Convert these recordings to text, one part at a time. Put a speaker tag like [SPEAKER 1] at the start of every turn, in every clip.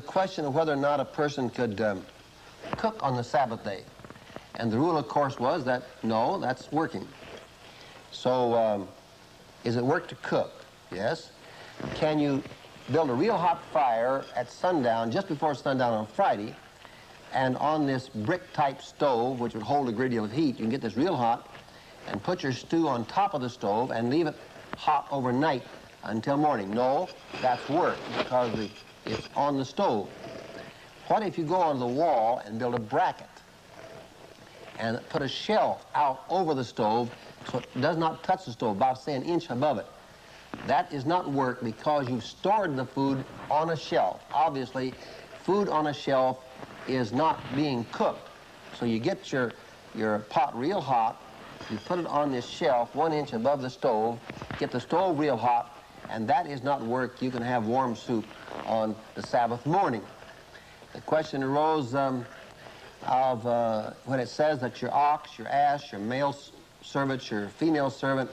[SPEAKER 1] The question of whether or not a person could cook on the Sabbath day. And the rule, of course, was that, no, that's working. So, is it work to cook? Yes. Can you build a real hot fire at sundown, just before sundown on Friday, and on this brick-type stove, which would hold a great deal of heat, you can get this real hot, and put your stew on top of the stove and leave it hot overnight until morning? No, that's work, because it's on the stove. What if you go on the wall and build a bracket and put a shelf out over the stove so it does not touch the stove, about, say, an inch above it? That is not work, because you've stored the food on a shelf. Obviously, food on a shelf is not being cooked. So you get your pot real hot, you put it on this shelf 1 inch above the stove, get the stove real hot, and that is not work. You can have warm soup on the Sabbath morning. The question arose when it says that your ox, your ass, your male servant, your female servant,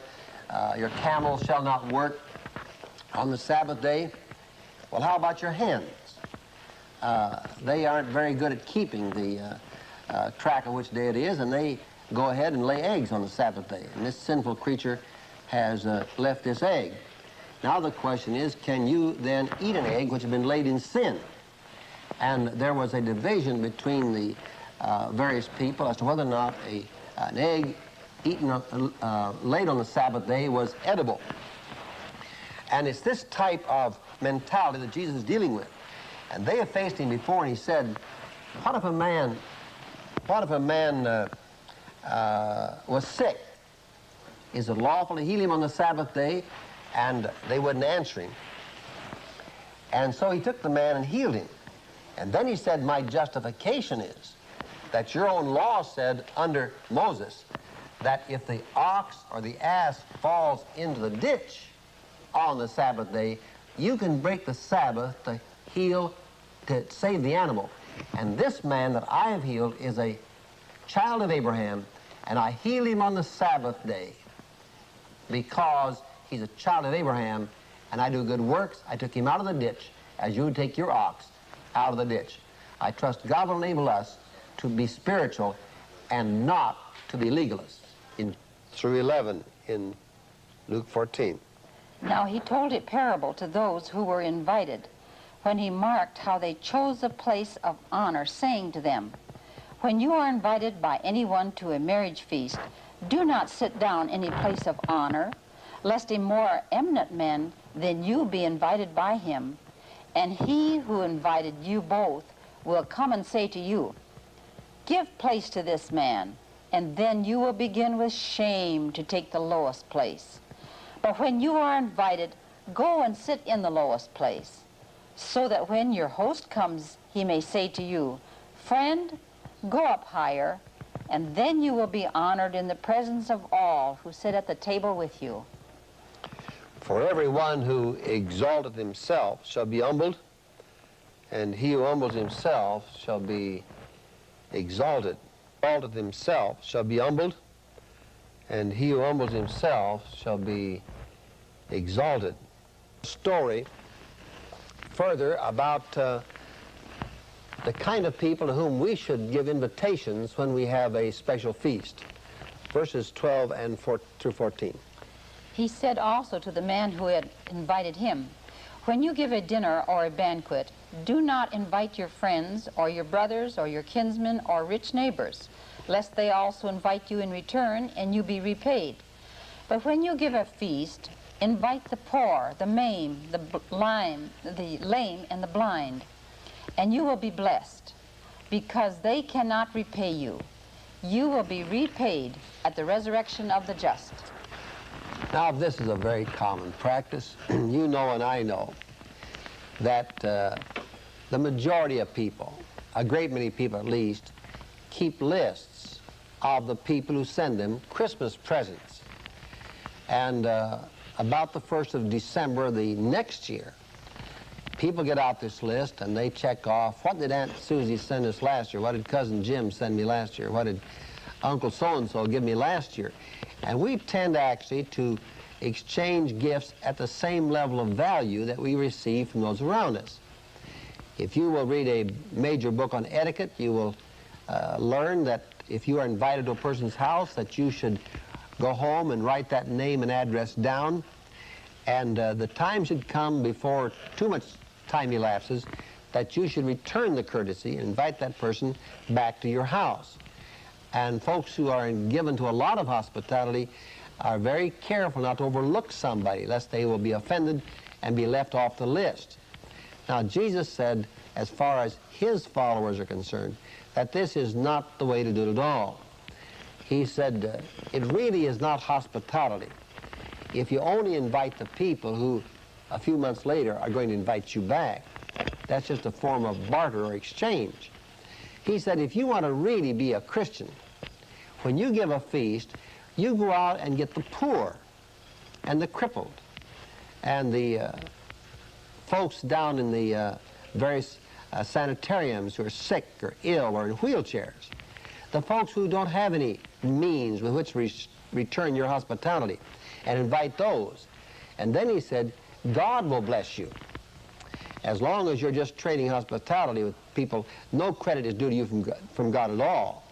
[SPEAKER 1] your camel shall not work on the Sabbath day. Well, how about your hens? They aren't very good at keeping the track of which day it is, and they go ahead and lay eggs on the Sabbath day. And this sinful creature has left this egg. Now the question is, can you then eat an egg which has been laid in sin? And there was a division between the various people as to whether or not an egg eaten laid on the Sabbath day was edible. And it's this type of mentality that Jesus is dealing with. And they have faced him before, and he said, what if a man was sick? Is it lawful to heal him on the Sabbath day? And they wouldn't answer him. And so he took the man and healed him. And then he said, my justification is that your own law said under Moses that if the ox or the ass falls into the ditch on the Sabbath day, you can break the Sabbath to heal, to save the animal. And this man that I have healed is a child of Abraham, and I healed him on the Sabbath day because he's a child of Abraham, and I do good works. I took him out of the ditch as you would take your ox out of the ditch. I trust God will enable us to be spiritual and not to be legalists. Through 11 in Luke 14.
[SPEAKER 2] Now he told a parable to those who were invited, when he marked how they chose a place of honor, saying to them, when you are invited by anyone to a marriage feast, do not sit down any place of honor, lest a more eminent man than you be invited by him, and he who invited you both will come and say to you, give place to this man, and then you will begin with shame to take the lowest place. But when you are invited, go and sit in the lowest place, so that when your host comes, he may say to you, friend, go up higher, and then you will be honored in the presence of all who sit at the table with you.
[SPEAKER 1] For everyone who exalteth himself shall be humbled, and he who humbles himself shall be exalted. Exalteth himself shall be humbled, and he who humbles himself shall be exalted. Story further about the kind of people to whom we should give invitations when we have a special feast. Verses 12 and through 14.
[SPEAKER 2] He said also to the man who had invited him, when you give a dinner or a banquet, do not invite your friends or your brothers or your kinsmen or rich neighbors, lest they also invite you in return and you be repaid. But when you give a feast, invite the poor, the maimed, the lame, and the blind, and you will be blessed, because they cannot repay you. You will be repaid at the resurrection of the just.
[SPEAKER 1] Now, this is a very common practice. You know and I know that the majority of people, a great many people at least, keep lists of the people who send them Christmas presents. And about the 1st of December the next year, people get out this list and they check off, what did Aunt Susie send us last year? What did Cousin Jim send me last year? What did Uncle so-and-so give me last year? And we tend actually to exchange gifts at the same level of value that we receive from those around us. If you will read a major book on etiquette, you will learn that if you are invited to a person's house, that you should go home and write that name and address down. And the time should come before too much time elapses that you should return the courtesy and invite that person back to your house. And folks who are given to a lot of hospitality are very careful not to overlook somebody, lest they will be offended and be left off the list. Now, Jesus said, as far as his followers are concerned, that this is not the way to do it at all. He said, it really is not hospitality if you only invite the people who a few months later are going to invite you back. That's just a form of barter or exchange. He said, if you want to really be a Christian, when you give a feast, you go out and get the poor and the crippled and the folks down in the various sanitariums who are sick or ill or in wheelchairs, the folks who don't have any means with which to return your hospitality, and invite those. And then he said, God will bless you. As long as you're just trading hospitality with people, no credit is due to you from God at all.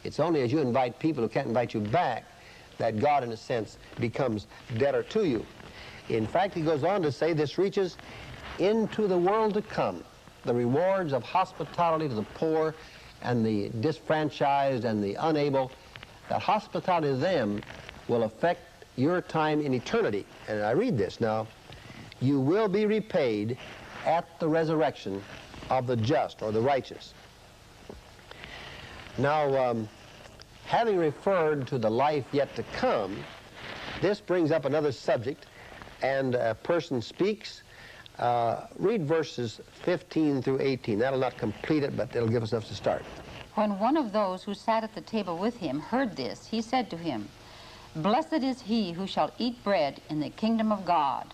[SPEAKER 1] It's only as you invite people who can't invite you back that God, in a sense, becomes debtor to you. In fact, he goes on to say this reaches into the world to come. The rewards of hospitality to the poor and the disfranchised and the unable, that hospitality to them will affect your time in eternity. And I read this now. You will be repaid at the resurrection of the just or the righteous. Now, having referred to the life yet to come, this brings up another subject, and a person speaks. Read verses 15 through 18. That'll not complete it, but it'll give us enough to start.
[SPEAKER 2] When one of those who sat at the table with him heard this, he said to him, Blessed is he who shall eat bread in the kingdom of God.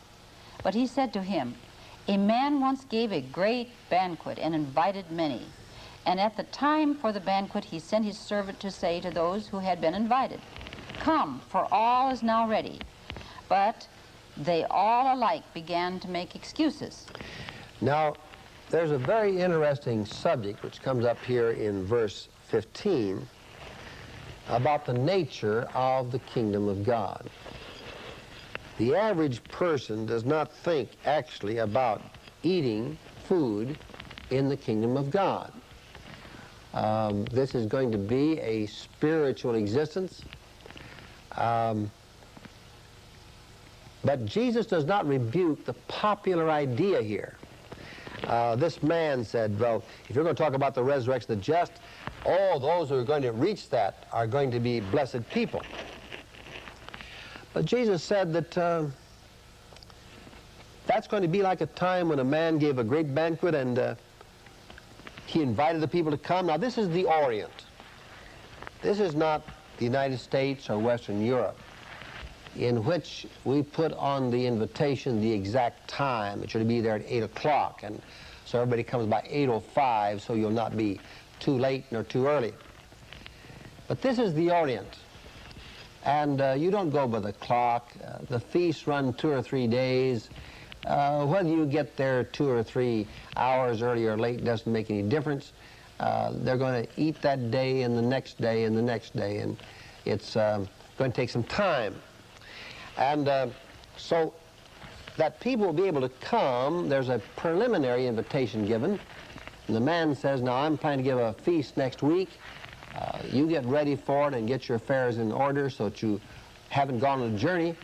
[SPEAKER 2] But he said to him, A man once gave a great banquet and invited many. And at the time for the banquet he sent his servant to say to those who had been invited, Come, for all is now ready. But they all alike began to make excuses.
[SPEAKER 1] Now, there's a very interesting subject which comes up here in verse 15 about the nature of the kingdom of God. The average person does not think actually about eating food in the kingdom of God. This is going to be a spiritual existence. But Jesus does not rebuke the popular idea here. This man said, well, if you're going to talk about the resurrection of the just, all those who are going to reach that are going to be blessed people. But Jesus said that that's going to be like a time when a man gave a great banquet and he invited the people to come. Now, this is the Orient. This is not the United States or Western Europe, in which we put on the invitation the exact time. It should be there at 8 o'clock, and so everybody comes by 8:05, so you'll not be too late nor too early. But this is the Orient, and you don't go by the clock. The feasts run 2 or 3 days. Whether you get there 2 or 3 hours early or late doesn't make any difference. They're going to eat that day and the next day and the next day, and it's going to take some time. And so that people will be able to come, there's a preliminary invitation given. And the man says, now I'm planning to give a feast next week. You get ready for it and get your affairs in order so that you haven't gone on a journey.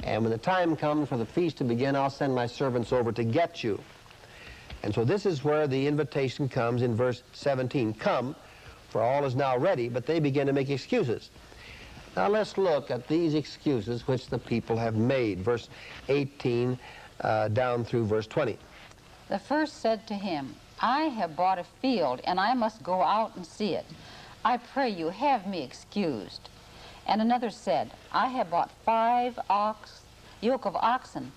[SPEAKER 1] And when the time comes for the feast to begin, I'll send my servants over to get you. And so this is where the invitation comes in verse 17. Come, for all is now ready, but they begin to make excuses. Now let's look at these excuses which the people have made. Verse 18 down through verse 20.
[SPEAKER 2] The first said to him, I have bought a field, and I must go out and see it. I pray you, have me excused. And another said, I have bought 5 yoke of oxen,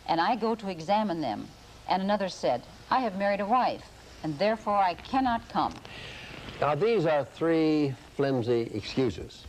[SPEAKER 2] and I go to examine them. And another said, I have married a wife, and therefore I cannot come.
[SPEAKER 1] Now these are 3 flimsy excuses.